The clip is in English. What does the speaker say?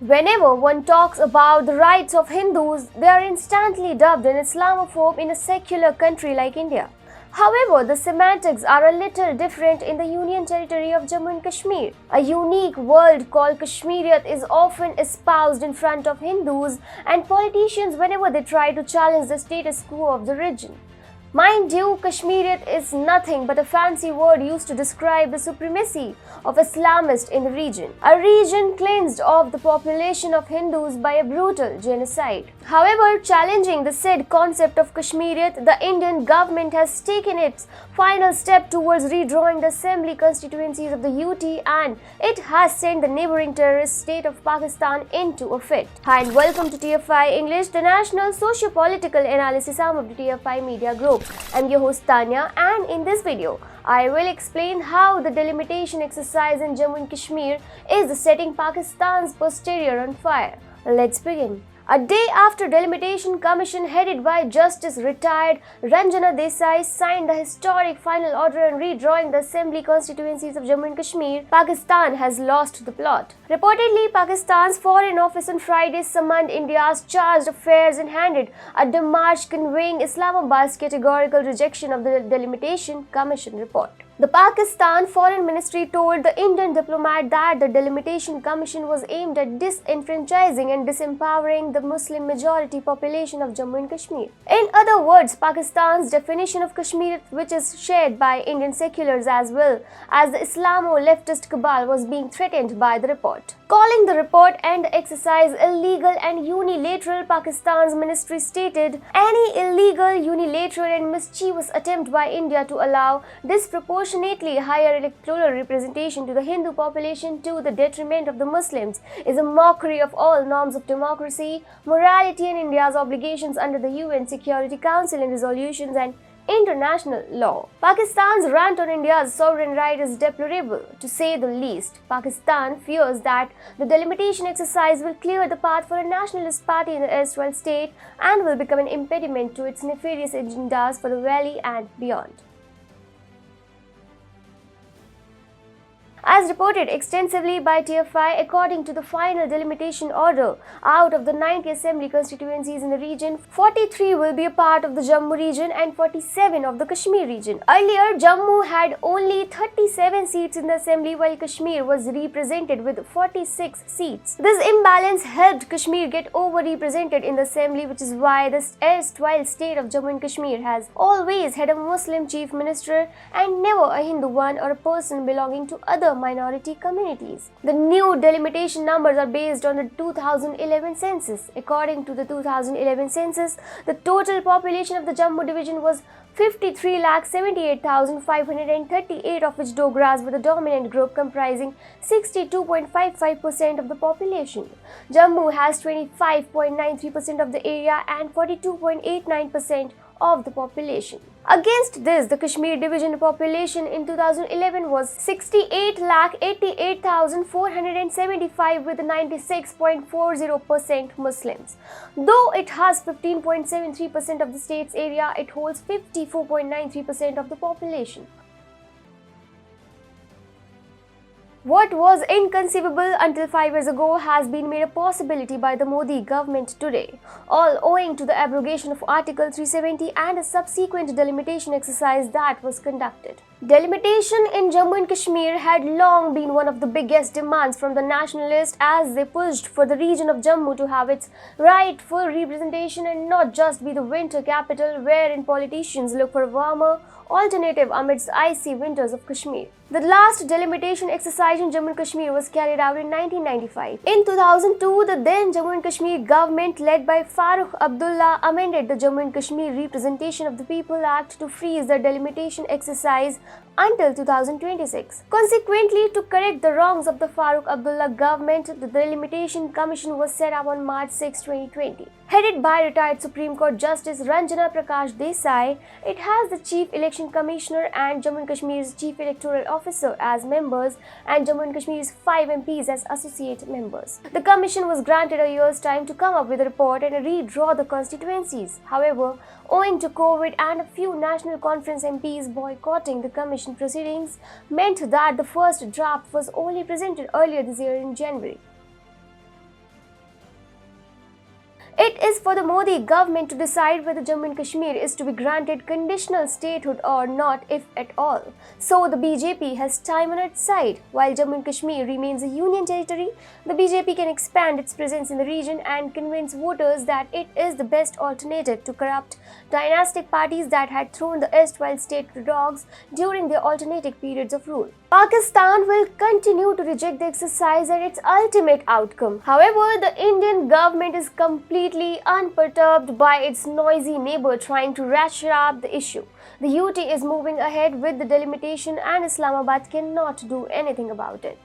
Whenever one talks about the rights of Hindus, they are instantly dubbed an Islamophobe in a secular country like India. However, the semantics are a little different in the Union Territory of Jammu and Kashmir. A unique word called Kashmiriyat is often espoused in front of Hindus and politicians whenever they try to challenge the status quo of the region. Mind you, Kashmiriyat is nothing but a fancy word used to describe the supremacy of Islamists in the region, a region cleansed of the population of Hindus by a brutal genocide. However, challenging the said concept of Kashmiriyat, the Indian government has taken its final step towards redrawing the assembly constituencies of the UT, and it has sent the neighboring terrorist state of Pakistan into a fit. Hi and welcome to TFI English, the national socio-political analysis arm of the TFI media group. I'm your host Tanya, and in this video, I will explain how the delimitation exercise in Jammu and Kashmir is setting Pakistan's posterior on fire. Let's begin. A day after Delimitation Commission headed by Justice retired Ranjana Desai signed the historic final order on redrawing the assembly constituencies of Jammu and Kashmir, Pakistan has lost the plot. Reportedly, Pakistan's Foreign Office on Friday summoned India's charged affairs and handed a demarche conveying Islamabad's categorical rejection of the Delimitation Commission report. The Pakistan Foreign Ministry told the Indian diplomat that the Delimitation Commission was aimed at disenfranchising and disempowering the Muslim majority population of Jammu and Kashmir. In other words, Pakistan's definition of Kashmir, which is shared by Indian seculars as well as the Islamo-leftist cabal, was being threatened by the report. Calling the report and the exercise illegal and unilateral, Pakistan's ministry stated, any illegal, unilateral and mischievous attempt by India to allow disproportionately higher electoral representation to the Hindu population to the detriment of the Muslims is a mockery of all norms of democracy, morality and India's obligations under the UN Security Council and resolutions and international law. Pakistan's rant on India's sovereign right is deplorable, to say the least. Pakistan fears that the delimitation exercise will clear the path for a nationalist party in the erstwhile state and will become an impediment to its nefarious agendas for the valley and beyond. As reported extensively by TFI, according to the final delimitation order, out of the 90 assembly constituencies in the region, 43 will be a part of the Jammu region and 47 of the Kashmir region. Earlier, Jammu had only 37 seats in the assembly while Kashmir was represented with 46 seats. This imbalance helped Kashmir get overrepresented in the assembly, which is why the erstwhile state of Jammu and Kashmir has always had a Muslim chief minister and never a Hindu one or a person belonging to other minority communities. The new delimitation numbers are based on the 2011 census. According to the 2011 census, the total population of the Jammu division was 53,78,538, of which Dogras were the dominant group, comprising 62.55% of the population. Jammu has 25.93% of the area and 42.89% of the population. Against this, the Kashmir division population in 2011 was 68,88,475 with 96.40% Muslims. Though it has 15.73% of the state's area, it holds 54.93% of the population. What was inconceivable until 5 years ago has been made a possibility by the Modi government today, all owing to the abrogation of Article 370 and a subsequent delimitation exercise that was conducted. Delimitation in Jammu and Kashmir had long been one of the biggest demands from the nationalists, as they pushed for the region of Jammu to have its rightful representation and not just be the winter capital wherein politicians look for a warmer alternative amidst the icy winters of Kashmir. The last delimitation exercise in Jammu and Kashmir was carried out in 1995. In 2002, the then Jammu and Kashmir government led by Farooq Abdullah amended the Jammu and Kashmir Representation of the People Act to freeze the delimitation exercise until 2026. Consequently, to correct the wrongs of the Farooq Abdullah government, the Delimitation Commission was set up on March 6, 2020. Headed by retired Supreme Court Justice Ranjana Desai, it has the Chief Election Commissioner and Jammu and Kashmir's Chief Electoral Officer as members and Jammu and Kashmir's 5 MPs as associate members. The commission was granted a year's time to come up with a report and redraw the constituencies. However, owing to COVID and a few National Conference MPs boycotting the commission proceedings, meant that the first draft was only presented earlier this year in January. It is for the Modi government to decide whether Jammu and Kashmir is to be granted conditional statehood or not, if at all. So the BJP has time on its side. While Jammu and Kashmir remains a union territory, the BJP can expand its presence in the region and convince voters that it is the best alternative to corrupt dynastic parties that had thrown the erstwhile state to dogs during their alternating periods of rule. Pakistan will continue to reject the exercise and its ultimate outcome. However, the Indian government is completely unperturbed by its noisy neighbor trying to ratchet up the issue. The UT is moving ahead with the delimitation and Islamabad cannot do anything about it.